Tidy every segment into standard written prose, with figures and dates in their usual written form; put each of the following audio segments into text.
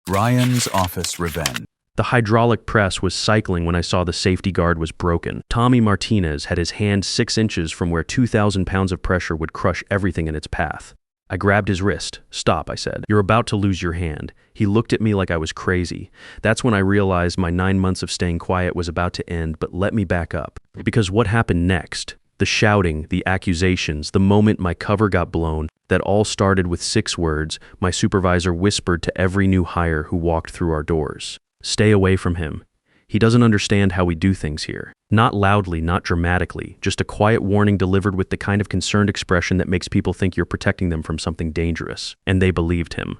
Ryan's office revenge. The hydraulic press was cycling when I saw the safety guard was broken. Tommy Martinez had his hand 6 inches from where 2,000 pounds of pressure would crush everything in its path. I grabbed his wrist. "Stop," I said. "You're about to lose your hand." He looked at me like I was crazy. That's when I realized my 9 months of staying quiet was about to end, but let me back up. Because what happened next? The shouting, the accusations, the moment my cover got blown, that all started with 6 words my supervisor whispered to every new hire who walked through our doors. "Stay away from him. He doesn't understand how we do things here." Not loudly, not dramatically, just a quiet warning delivered with the kind of concerned expression that makes people think you're protecting them from something dangerous. And they believed him.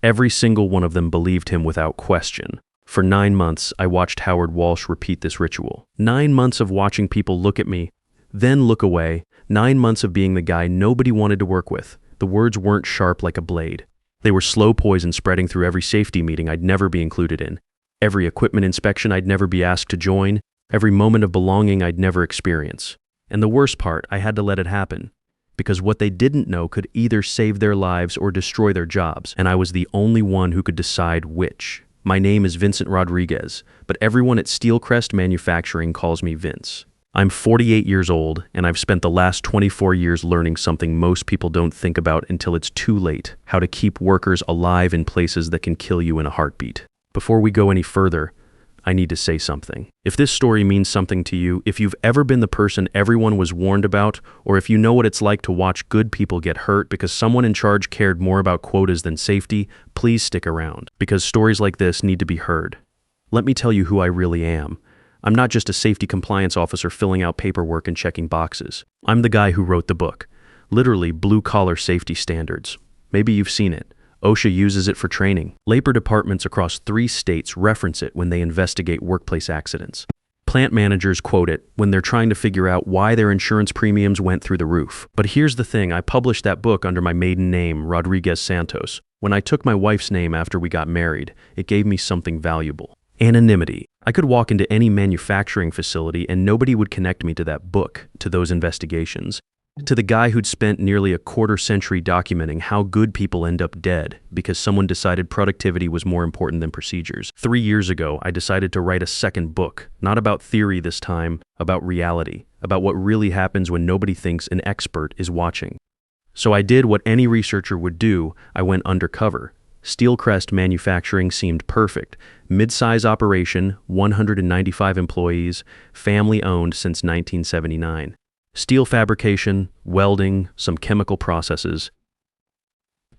Every single one of them believed him without question. For 9 months, I watched Howard Walsh repeat this ritual. 9 months of watching people look at me, then look away. 9 months of being the guy nobody wanted to work with. The words weren't sharp like a blade. They were slow poison spreading through every safety meeting I'd never be included in, every equipment inspection I'd never be asked to join, every moment of belonging I'd never experience. And the worst part, I had to let it happen. Because what they didn't know could either save their lives or destroy their jobs, and I was the only one who could decide which. My name is Vincent Rodriguez, but everyone at Steelcrest Manufacturing calls me Vince. I'm 48 years old, and I've spent the last 24 years learning something most people don't think about until it's too late: how to keep workers alive in places that can kill you in a heartbeat. Before we go any further, I need to say something. If this story means something to you, if you've ever been the person everyone was warned about, or if you know what it's like to watch good people get hurt because someone in charge cared more about quotas than safety, please stick around, because stories like this need to be heard. Let me tell you who I really am. I'm not just a safety compliance officer filling out paperwork and checking boxes. I'm the guy who wrote the book, literally blue-collar safety standards. Maybe you've seen it. OSHA uses it for training. Labor departments across 3 states reference it when they investigate workplace accidents. Plant managers quote it when they're trying to figure out why their insurance premiums went through the roof. But here's the thing, I published that book under my maiden name, Rodriguez Santos. When I took my wife's name after we got married, it gave me something valuable: anonymity. I could walk into any manufacturing facility and nobody would connect me to that book, to those investigations, to the guy who'd spent nearly a quarter-century documenting how good people end up dead because someone decided productivity was more important than procedures. 3 years ago, I decided to write a second book, not about theory this time, about reality, about what really happens when nobody thinks an expert is watching. So I did what any researcher would do. I went undercover. Steelcrest Manufacturing seemed perfect. Mid-size operation, 195 employees, family-owned since 1979. Steel fabrication, welding, some chemical processes.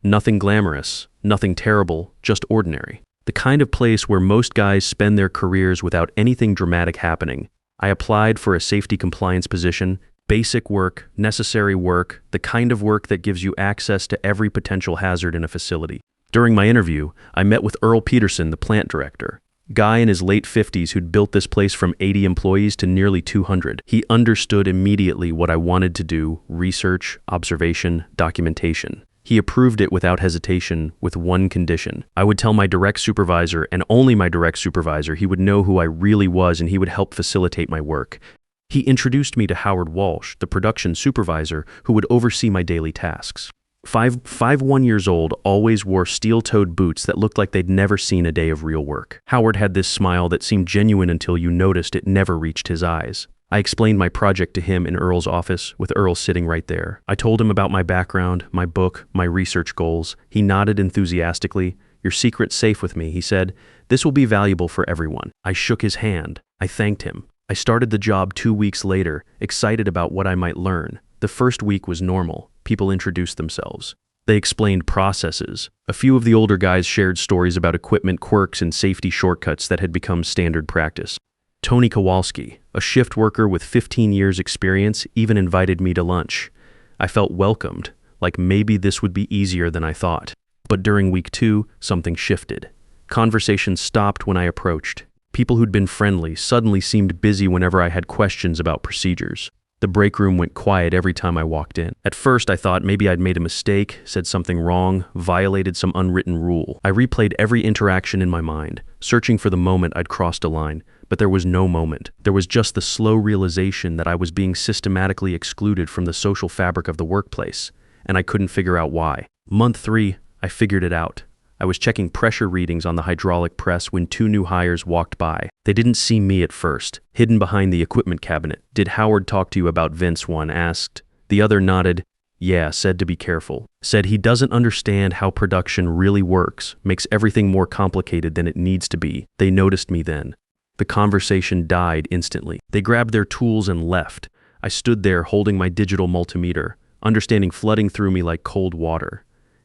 Nothing glamorous, nothing terrible, just ordinary. The kind of place where most guys spend their careers without anything dramatic happening. I applied for a safety compliance position, basic work, necessary work, the kind of work that gives you access to every potential hazard in a facility. During my interview, I met with Earl Peterson, the plant director. Guy in his late 50s who'd built this place from 80 employees to nearly 200. He understood immediately what I wanted to do: research, observation, documentation. He approved it without hesitation, with one condition. I would tell my direct supervisor, and only my direct supervisor. He would know who I really was and he would help facilitate my work. He introduced me to Howard Walsh, the production supervisor, who would oversee my daily tasks. 51 years old, always wore steel-toed boots that looked like they'd never seen a day of real work. Howard had this smile that seemed genuine until you noticed it never reached his eyes. I explained my project to him in Earl's office, with Earl sitting right there. I told him about my background, my book, my research goals. He nodded enthusiastically. "Your secret's safe with me," he said. "This will be valuable for everyone." I shook his hand. I thanked him. I started the job 2 weeks later, excited about what I might learn. The first week was normal. People introduced themselves. They explained processes. A few of the older guys shared stories about equipment quirks and safety shortcuts that had become standard practice. Tony Kowalski, a shift worker with 15 years experience, even invited me to lunch. I felt welcomed, like maybe this would be easier than I thought. But during week 2, something shifted. Conversation stopped when I approached. People who'd been friendly suddenly seemed busy whenever I had questions about procedures. The break room went quiet every time I walked in. At first, I thought maybe I'd made a mistake, said something wrong, violated some unwritten rule. I replayed every interaction in my mind, searching for the moment I'd crossed a line. But there was no moment. There was just the slow realization that I was being systematically excluded from the social fabric of the workplace, and I couldn't figure out why. Month 3, I figured it out. I was checking pressure readings on the hydraulic press when two new hires walked by. They didn't see me at first, hidden behind the equipment cabinet. "Did Howard talk to you about Vince?" one asked. The other nodded. "Yeah," said to be careful. Said he doesn't understand how production really works, makes everything more complicated than it needs to be. They noticed me then. The conversation died instantly. They grabbed their tools and left. I stood there holding my digital multimeter, understanding flooding through me like cold water.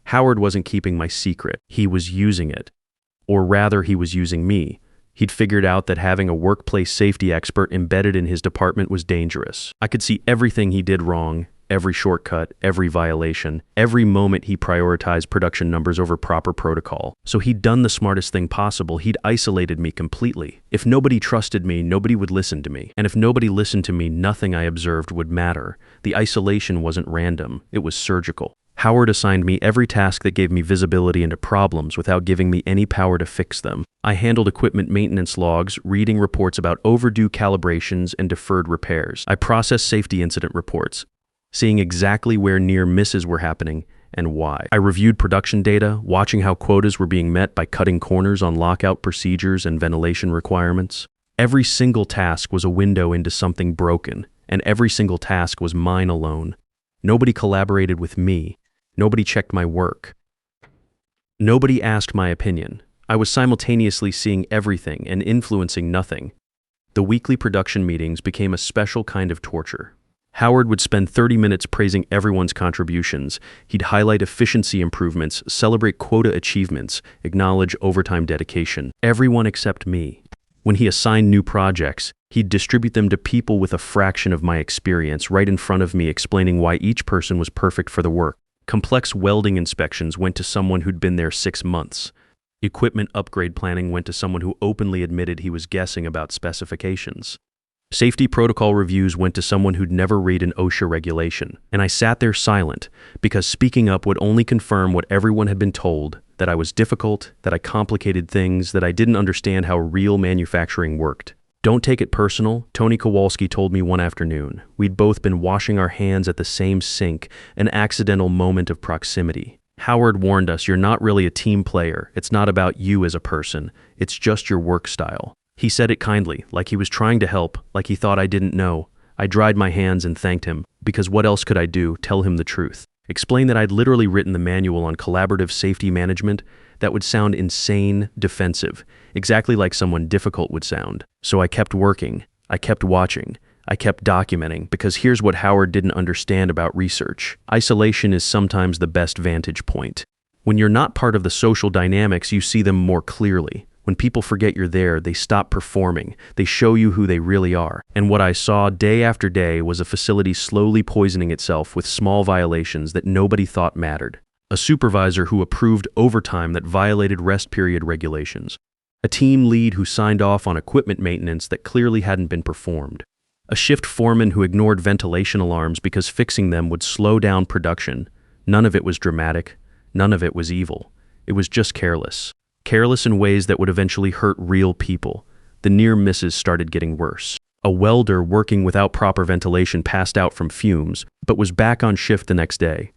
Howard wasn't keeping my secret. He was using it. Or rather, he was using me. He'd figured out that having a workplace safety expert embedded in his department was dangerous. I could see everything he did wrong, every shortcut, every violation, every moment he prioritized production numbers over proper protocol. So he'd done the smartest thing possible. He'd isolated me completely. If nobody trusted me, nobody would listen to me. And if nobody listened to me, nothing I observed would matter. The isolation wasn't random. It was surgical. Howard assigned me every task that gave me visibility into problems without giving me any power to fix them. I handled equipment maintenance logs, reading reports about overdue calibrations and deferred repairs. I processed safety incident reports, seeing exactly where near misses were happening and why. I reviewed production data, watching how quotas were being met by cutting corners on lockout procedures and ventilation requirements. Every single task was a window into something broken, and every single task was mine alone. Nobody collaborated with me. Nobody checked my work. Nobody asked my opinion. I was simultaneously seeing everything and influencing nothing. The weekly production meetings became a special kind of torture. Howard would spend 30 minutes praising everyone's contributions. He'd highlight efficiency improvements, celebrate quota achievements, acknowledge overtime dedication. Everyone except me. When he assigned new projects, he'd distribute them to people with a fraction of my experience right in front of me, explaining why each person was perfect for the work. Complex welding inspections went to someone who'd been there 6 months. Equipment upgrade planning went to someone who openly admitted he was guessing about specifications. Safety protocol reviews went to someone who'd never read an OSHA regulation. And I sat there silent, because speaking up would only confirm what everyone had been told, that I was difficult, that I complicated things, that I didn't understand how real manufacturing worked. "Don't take it personal," Tony Kowalski told me one afternoon. We'd both been washing our hands at the same sink, an accidental moment of proximity. Howard warned us, "You're not really a team player. It's not about you as a person. It's just your work style." He said it kindly, like he was trying to help, like he thought I didn't know. I dried my hands and thanked him, because what else could I do? Tell him the truth. Explain that I'd literally written the manual on collaborative safety management. That would sound insane, defensive, exactly like someone difficult would sound. So I kept working, I kept watching, I kept documenting, because here's what Howard didn't understand about research. Isolation is sometimes the best vantage point. When you're not part of the social dynamics, you see them more clearly. When people forget you're there, they stop performing. They show you who they really are. And what I saw day after day was a facility slowly poisoning itself with small violations that nobody thought mattered. A supervisor who approved overtime that violated rest period regulations. A team lead who signed off on equipment maintenance that clearly hadn't been performed. A shift foreman who ignored ventilation alarms because fixing them would slow down production. None of it was dramatic. None of it was evil. It was just careless. Careless in ways that would eventually hurt real people. The near misses started getting worse. A welder working without proper ventilation passed out from fumes, but was back on shift the next day.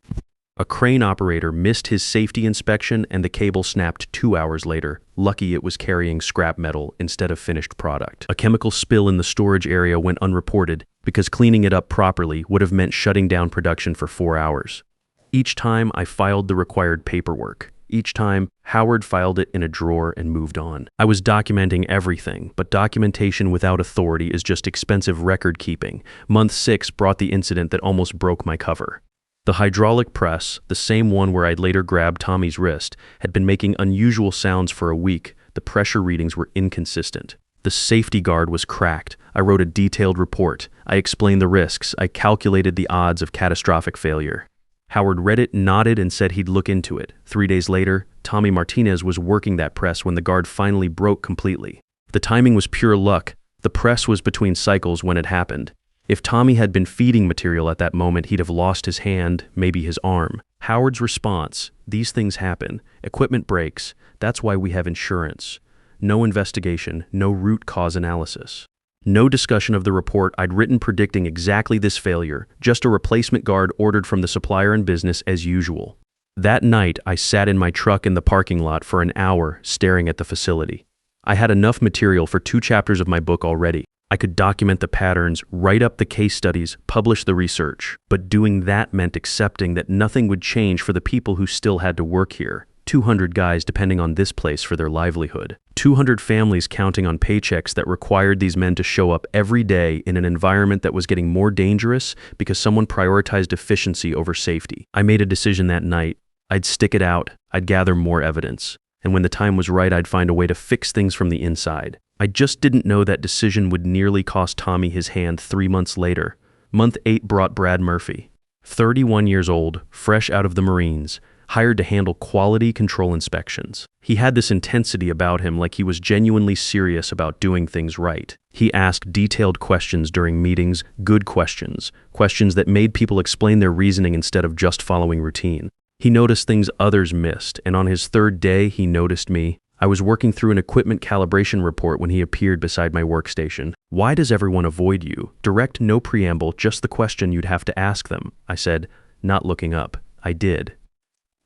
A crane operator missed his safety inspection and the cable snapped 2 hours later. Lucky it was carrying scrap metal instead of finished product. A chemical spill in the storage area went unreported because cleaning it up properly would have meant shutting down production for 4 hours. Each time I filed the required paperwork. Each time, Howard filed it in a drawer and moved on. I was documenting everything, but documentation without authority is just expensive record keeping. Month 6 brought the incident that almost broke my cover. The hydraulic press, the same one where I'd later grabbed Tommy's wrist, had been making unusual sounds for a week. The pressure readings were inconsistent. The safety guard was cracked. I wrote a detailed report. I explained the risks. I calculated the odds of catastrophic failure. Howard read it, nodded, and said he'd look into it. 3 days later, Tommy Martinez was working that press when the guard finally broke completely. The timing was pure luck. The press was between cycles when it happened. If Tommy had been feeding material at that moment, he'd have lost his hand, maybe his arm. Howard's response, "These things happen. Equipment breaks. That's why we have insurance." No investigation, no root cause analysis. No discussion of the report I'd written predicting exactly this failure, just a replacement guard ordered from the supplier and business as usual. That night, I sat in my truck in the parking lot for an hour staring at the facility. I had enough material for 2 chapters of my book already. I could document the patterns, write up the case studies, publish the research. But doing that meant accepting that nothing would change for the people who still had to work here. 200 guys depending on this place for their livelihood. 200 families counting on paychecks that required these men to show up every day in an environment that was getting more dangerous because someone prioritized efficiency over safety. I made a decision that night. I'd stick it out. I'd gather more evidence. And when the time was right, I'd find a way to fix things from the inside. I just didn't know that decision would nearly cost Tommy his hand 3 months later. Month 8 brought Brad Murphy. 31 years old, fresh out of the Marines, hired to handle quality control inspections. He had this intensity about him, like he was genuinely serious about doing things right. He asked detailed questions during meetings, good questions, questions that made people explain their reasoning instead of just following routine. He noticed things others missed, and on his 3rd day, he noticed me. I was working through an equipment calibration report when he appeared beside my workstation. "Why does everyone avoid you?" Direct, no preamble, just the question you'd have to ask them, I said, not looking up. I did.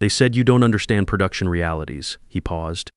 "They said you don't understand production realities." He paused.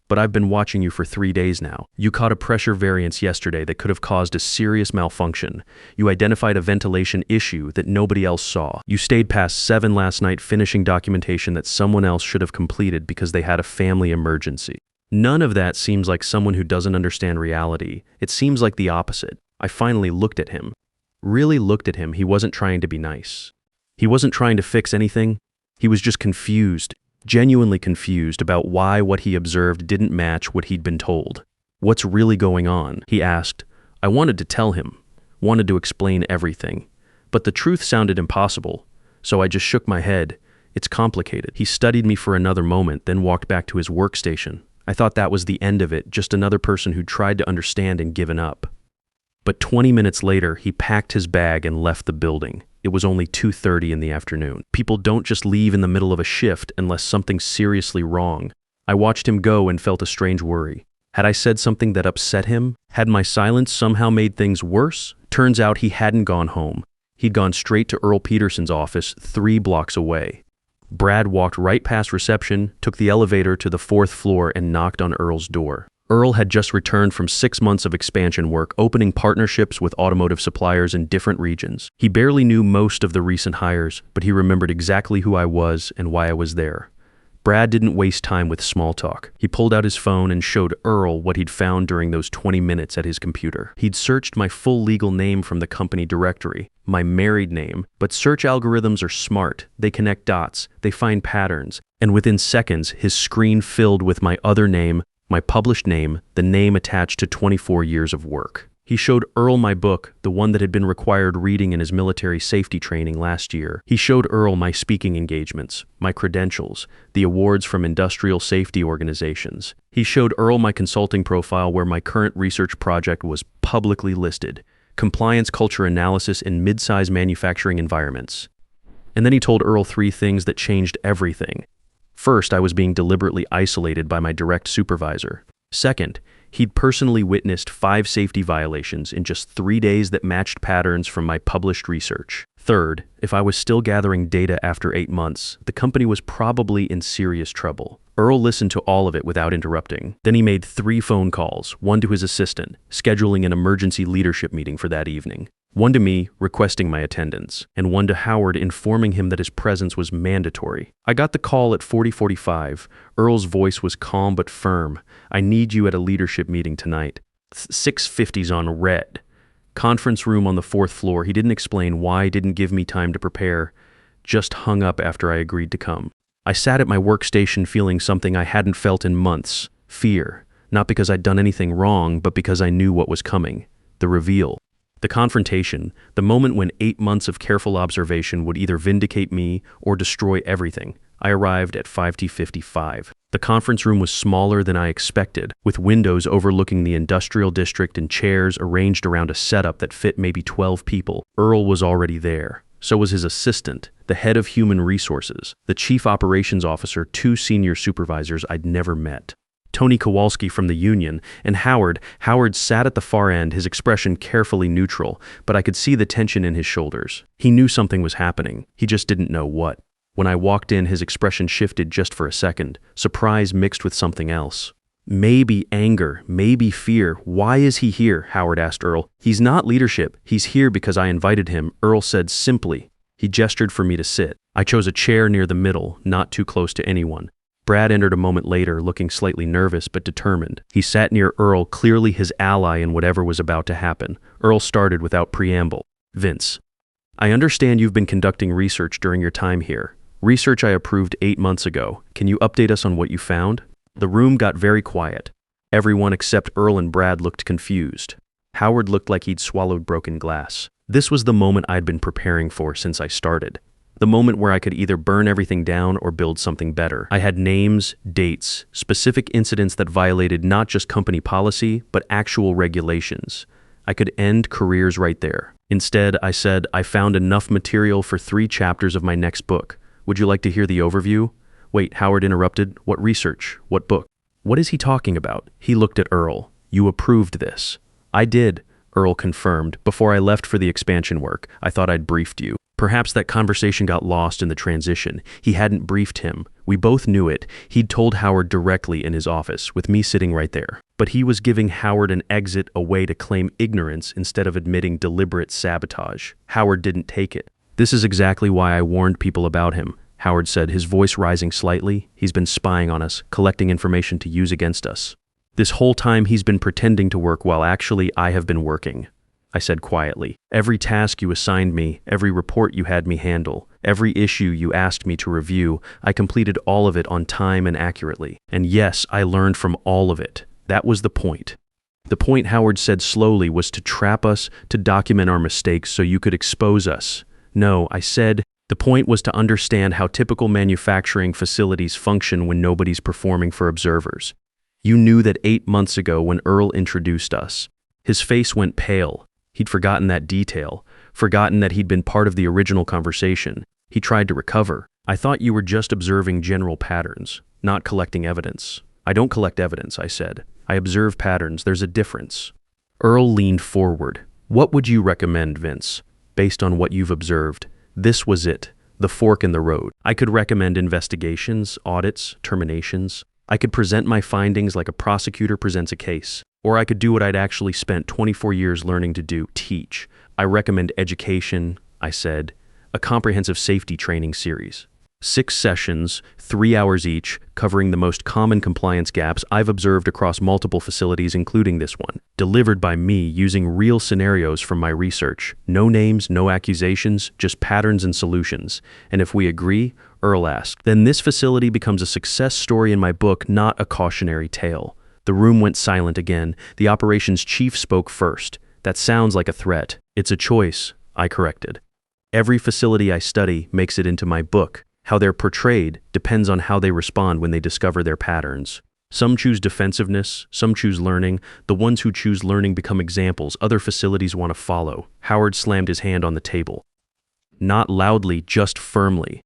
"But I've been watching you for 3 days now. You caught a pressure variance yesterday that could have caused a serious malfunction. You identified a ventilation issue that nobody else saw. You stayed past 7 last night finishing documentation that someone else should have completed because they had a family emergency." None of that seems like someone who doesn't understand reality. It seems like the opposite. I finally looked at him. Really looked at him. He wasn't trying to be nice. He wasn't trying to fix anything. He was just confused, genuinely confused about why what he observed didn't match what he'd been told. "What's really going on?" he asked. I wanted to tell him, wanted to explain everything. But the truth sounded impossible, so I just shook my head. "It's complicated." He studied me for another moment, then walked back to his workstation. I thought that was the end of it, just another person who tried to understand and given up. But 20 minutes later, he packed his bag and left the building. It was only 2:30 in the afternoon. People don't just leave in the middle of a shift unless something's seriously wrong. I watched him go and felt a strange worry. Had I said something that upset him? Had my silence somehow made things worse? Turns out he hadn't gone home. He'd gone straight to Earl Peterson's office 3 blocks away. Brad walked right past reception, took the elevator to the 4th floor, and knocked on Earl's door. Earl had just returned from 6 months of expansion work, opening partnerships with automotive suppliers in different regions. He barely knew most of the recent hires, but he remembered exactly who I was and why I was there. Brad didn't waste time with small talk. He pulled out his phone and showed Earl what he'd found during those 20 minutes at his computer. He'd searched my full legal name from the company directory, my married name, but search algorithms are smart. They connect dots, they find patterns, and within seconds, his screen filled with my other name, my published name, the name attached to 24 years of work. He showed Earl my book, the one that had been required reading in his military safety training last year. He showed Earl my speaking engagements, my credentials, the awards from industrial safety organizations. He showed Earl my consulting profile where my current research project was publicly listed, compliance culture analysis in mid-size manufacturing environments. And then he told Earl 3 things that changed everything. First, I was being deliberately isolated by my direct supervisor. Second, he'd personally witnessed 5 safety violations in just 3 days that matched patterns from my published research. Third, if I was still gathering data after 8 months, the company was probably in serious trouble. Earl listened to all of it without interrupting. Then he made 3 phone calls, one to his assistant, scheduling an emergency leadership meeting for that evening. One to me, requesting my attendance, and one to Howard, informing him that his presence was mandatory. I got the call at 40:45. Earl's voice was calm but firm. "I need you at a leadership meeting tonight." 6:50's on red. Conference room on the 4th floor. He didn't explain why, didn't give me time to prepare. Just hung up after I agreed to come. I sat at my workstation feeling something I hadn't felt in months. Fear. Not because I'd done anything wrong, but because I knew what was coming. The reveal. The confrontation, the moment when 8 months of careful observation would either vindicate me or destroy everything. I arrived at 5:55. The conference room was smaller than I expected, with windows overlooking the industrial district and chairs arranged around a setup that fit maybe 12 people. Earl was already there. So was his assistant, the head of human resources, the chief operations officer, 2 senior supervisors I'd never met. Tony Kowalski from the union, and Howard. Howard sat at the far end, his expression carefully neutral, but I could see the tension in his shoulders. He knew something was happening. He just didn't know what. When I walked in, his expression shifted just for a second, surprise mixed with something else. Maybe anger, maybe fear. Why is he here? Howard asked Earl. He's not leadership. He's here because I invited him, Earl said simply. He gestured for me to sit. I chose a chair near the middle, not too close to anyone. Brad entered a moment later, looking slightly nervous but determined. He sat near Earl, clearly his ally in whatever was about to happen. Earl started without preamble. Vince, I understand you've been conducting research during your time here. Research I approved 8 months ago. Can you update us on what you found? The room got very quiet. Everyone except Earl and Brad looked confused. Howard looked like he'd swallowed broken glass. This was the moment I'd been preparing for since I started. The moment where I could either burn everything down or build something better. I had names, dates, specific incidents that violated not just company policy, but actual regulations. I could end careers right there. Instead, I said, I found enough material for 3 chapters of my next book. Would you like to hear the overview? Wait, Howard interrupted. What research? What book? What is he talking about? He looked at Earl. You approved this. I did, Earl confirmed. Before I left for the expansion work, I thought I'd briefed you. Perhaps that conversation got lost in the transition. He hadn't briefed him. We both knew it. He'd told Howard directly in his office, with me sitting right there. But he was giving Howard an exit, a way to claim ignorance instead of admitting deliberate sabotage. Howard didn't take it. This is exactly why I warned people about him, Howard said, his voice rising slightly. He's been spying on us, collecting information to use against us. This whole time he's been pretending to work while actually I have been working. I said quietly. Every task you assigned me, every report you had me handle, every issue you asked me to review, I completed all of it on time and accurately. And yes, I learned from all of it. That was the point. The point, Howard said slowly, was to trap us, to document our mistakes so you could expose us. No, I said, the point was to understand how typical manufacturing facilities function when nobody's performing for observers. You knew that 8 months ago when Earl introduced us. His face went pale. He'd forgotten that detail, forgotten that he'd been part of the original conversation. He tried to recover. I thought you were just observing general patterns, not collecting evidence. I don't collect evidence, I said. I observe patterns. There's a difference. Earl leaned forward. What would you recommend, Vince? Based on what you've observed. This was it, the fork in the road. I could recommend investigations, audits, terminations. I could present my findings like a prosecutor presents a case. Or I could do what I'd actually spent 24 years learning to do, teach. I recommend education, I said, a comprehensive safety training series. 6 sessions, 3 hours each, covering the most common compliance gaps I've observed across multiple facilities, including this one. Delivered by me using real scenarios from my research. No names, no accusations, just patterns and solutions. And if we agree, Earl asked, then this facility becomes a success story in my book, not a cautionary tale. The room went silent again. The operations chief spoke first. That sounds like a threat. It's a choice, I corrected. Every facility I study makes it into my book. How they're portrayed depends on how they respond when they discover their patterns. Some choose defensiveness, some choose learning. The ones who choose learning become examples other facilities want to follow. Howard slammed his hand on the table. Not loudly, just firmly.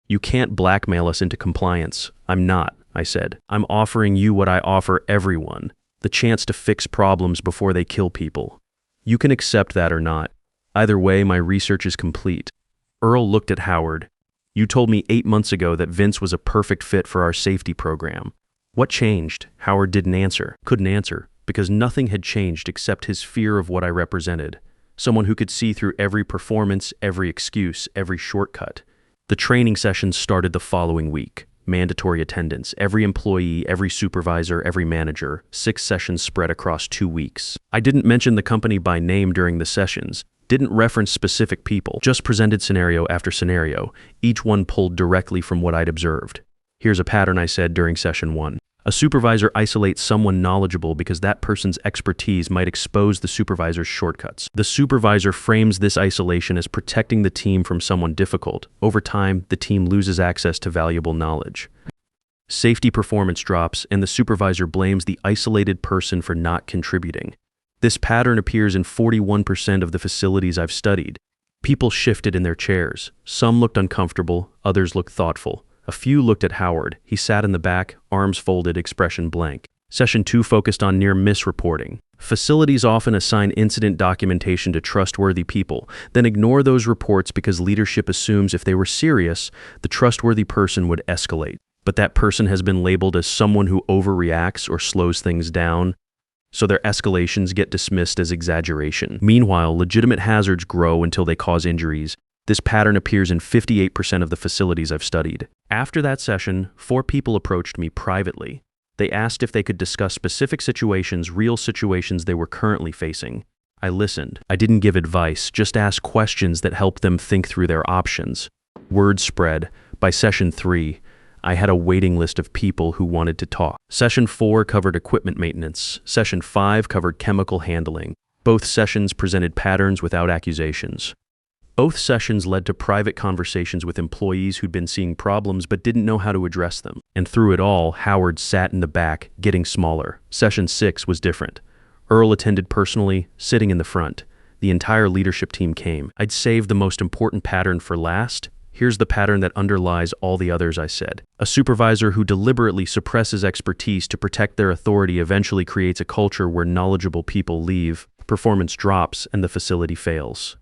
You can't blackmail us into compliance. I'm not, I said. I'm offering you what I offer everyone, the chance to fix problems before they kill people. You can accept that or not. Either way, my research is complete. Earl looked at Howard. You told me 8 months ago that Vince was a perfect fit for our safety program. What changed? Howard couldn't answer, because nothing had changed except his fear of what I represented. Someone who could see through every performance, every excuse, every shortcut. The training sessions started the following week. Mandatory attendance, every employee, every supervisor, every manager. 6 sessions spread across 2 weeks. I didn't mention the company by name during the sessions, didn't reference specific people, just presented scenario after scenario, each one pulled directly from what I'd observed. Here's a pattern, I said during session 1. A supervisor isolates someone knowledgeable because that person's expertise might expose the supervisor's shortcuts. The supervisor frames this isolation as protecting the team from someone difficult. Over time, the team loses access to valuable knowledge. Safety performance drops, and the supervisor blames the isolated person for not contributing. This pattern appears in 41% of the facilities I've studied. People shifted in their chairs. Some looked uncomfortable, others looked thoughtful. A few looked at Howard. He sat in the back, arms folded, expression blank. Session 2 focused on near-miss reporting. Facilities often assign incident documentation to trustworthy people, then ignore those reports because leadership assumes if they were serious, the trustworthy person would escalate. But that person has been labeled as someone who overreacts or slows things down, so their escalations get dismissed as exaggeration. Meanwhile, legitimate hazards grow until they cause injuries. This pattern appears in 58% of the facilities I've studied. After that session, 4 people approached me privately. They asked if they could discuss specific situations, real situations they were currently facing. I listened. I didn't give advice, just asked questions that helped them think through their options. Word spread. By session 3, I had a waiting list of people who wanted to talk. Session 4 covered equipment maintenance. Session 5 covered chemical handling. Both sessions presented patterns without accusations. Both sessions led to private conversations with employees who'd been seeing problems but didn't know how to address them. And through it all, Howard sat in the back, getting smaller. Session 6 was different. Earl attended personally, sitting in the front. The entire leadership team came. I'd saved the most important pattern for last. Here's the pattern that underlies all the others I said. A supervisor who deliberately suppresses expertise to protect their authority eventually creates a culture where knowledgeable people leave, performance drops, and the facility fails.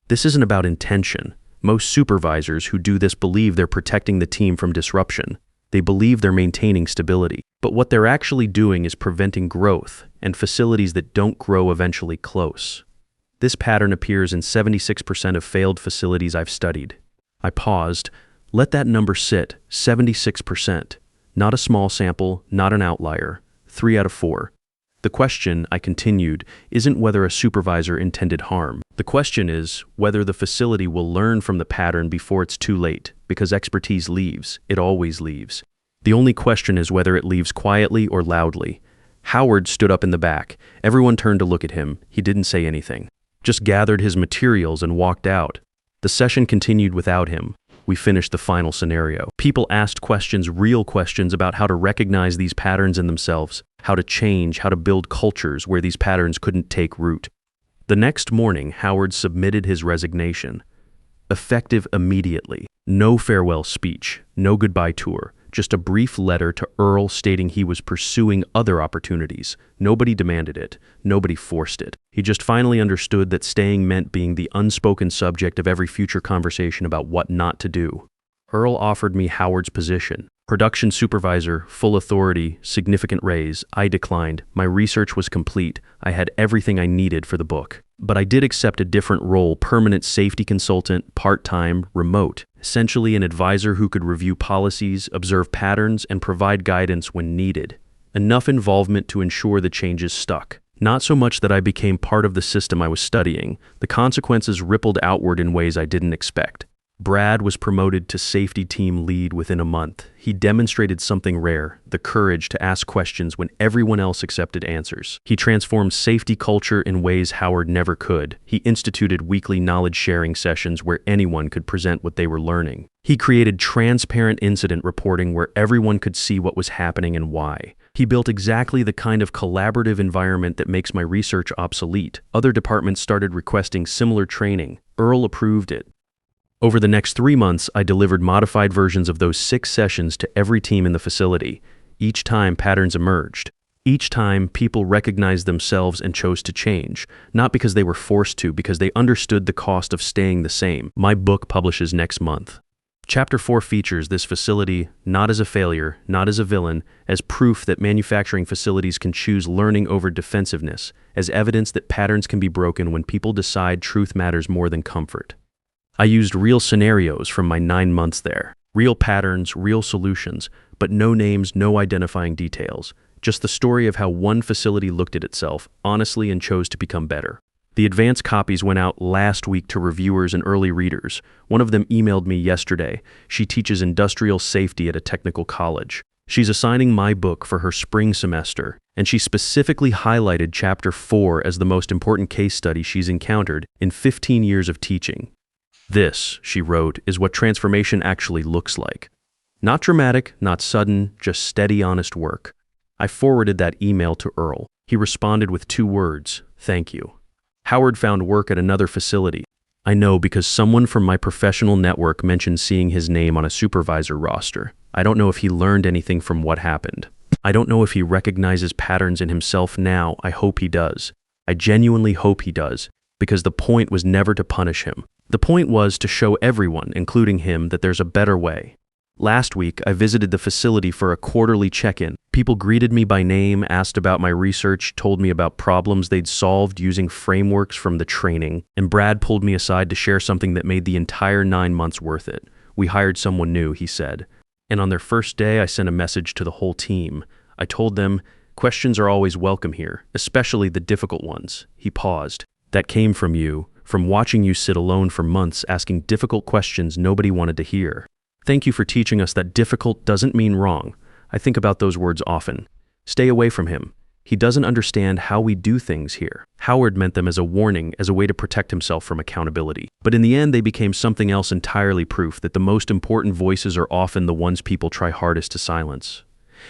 This isn't about intention. Most supervisors who do this believe they're protecting the team from disruption. They believe they're maintaining stability. But what they're actually doing is preventing growth, and facilities that don't grow eventually close. This pattern appears in 76% of failed facilities I've studied. I paused. Let that number sit, 76%. Not a small sample, not an outlier. 3 out of 4. The question, I continued, isn't whether a supervisor intended harm. The question is whether the facility will learn from the pattern before it's too late, because expertise leaves. It always leaves. The only question is whether it leaves quietly or loudly. Howard stood up in the back. Everyone turned to look at him. He didn't say anything. Just gathered his materials and walked out. The session continued without him. We finished the final scenario. People asked questions, real questions about how to recognize these patterns in themselves, how to change, how to build cultures where these patterns couldn't take root. The next morning, Howard submitted his resignation. Effective immediately. No farewell speech, no goodbye tour, just a brief letter to Earl stating he was pursuing other opportunities. Nobody demanded it. Nobody forced it. He just finally understood that staying meant being the unspoken subject of every future conversation about what not to do. Earl offered me Howard's position. Production supervisor, full authority, significant raise. I declined. My research was complete. I had everything I needed for the book. But I did accept a different role, permanent safety consultant, part-time, remote. Essentially an advisor who could review policies, observe patterns, and provide guidance when needed. Enough involvement to ensure the changes stuck. Not so much that I became part of the system I was studying. The consequences rippled outward in ways I didn't expect. Brad was promoted to safety team lead within a month. He demonstrated something rare, the courage to ask questions when everyone else accepted answers. He transformed safety culture in ways Howard never could. He instituted weekly knowledge-sharing sessions where anyone could present what they were learning. He created transparent incident reporting where everyone could see what was happening and why. He built exactly the kind of collaborative environment that makes my research obsolete. Other departments started requesting similar training. Earl approved it. Over the next 3 months, I delivered modified versions of those 6 sessions to every team in the facility. Each time, patterns emerged. Each time, people recognized themselves and chose to change, not because they were forced to, because they understood the cost of staying the same. My book publishes next month. Chapter 4 features this facility not as a failure, not as a villain, as proof that manufacturing facilities can choose learning over defensiveness, as evidence that patterns can be broken when people decide truth matters more than comfort. I used real scenarios from my 9 months there. Real patterns, real solutions, but no names, no identifying details. Just the story of how one facility looked at itself, honestly, and chose to become better. The advanced copies went out last week to reviewers and early readers. One of them emailed me yesterday. She teaches industrial safety at a technical college. She's assigning my book for her spring semester, and she specifically highlighted Chapter 4 as the most important case study she's encountered in 15 years of teaching. This, she wrote, is what transformation actually looks like. Not dramatic, not sudden, just steady, honest work. I forwarded that email to Earl. He responded with 2 words, "Thank you." Howard found work at another facility. I know because someone from my professional network mentioned seeing his name on a supervisor roster. I don't know if he learned anything from what happened. I don't know if he recognizes patterns in himself now. I hope he does. I genuinely hope he does, because the point was never to punish him. The point was to show everyone, including him, that there's a better way. Last week, I visited the facility for a quarterly check-in. People greeted me by name, asked about my research, told me about problems they'd solved using frameworks from the training, and Brad pulled me aside to share something that made the entire 9 months worth it. We hired someone new, he said. And on their first day, I sent a message to the whole team. I told them, questions are always welcome here, especially the difficult ones. He paused. That came from you, from watching you sit alone for months asking difficult questions nobody wanted to hear. Thank you for teaching us that difficult doesn't mean wrong. I think about those words often. Stay away from him. He doesn't understand how we do things here. Howard meant them as a warning, as a way to protect himself from accountability. But in the end, they became something else entirely, proof that the most important voices are often the ones people try hardest to silence.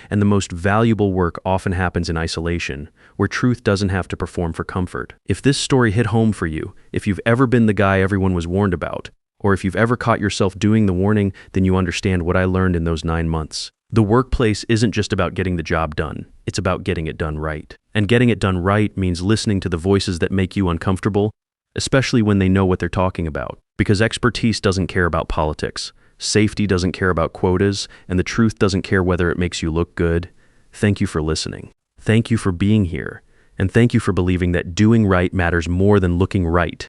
And the most valuable work often happens in isolation, where truth doesn't have to perform for comfort. If this story hit home for you, if you've ever been the guy everyone was warned about, or if you've ever caught yourself doing the warning, then you understand what I learned in those 9 months. The workplace isn't just about getting the job done. It's about getting it done right. And getting it done right means listening to the voices that make you uncomfortable, especially when they know what they're talking about. Because expertise doesn't care about politics, safety doesn't care about quotas, and the truth doesn't care whether it makes you look good. Thank you for listening. Thank you for being here. And thank you for believing that doing right matters more than looking right.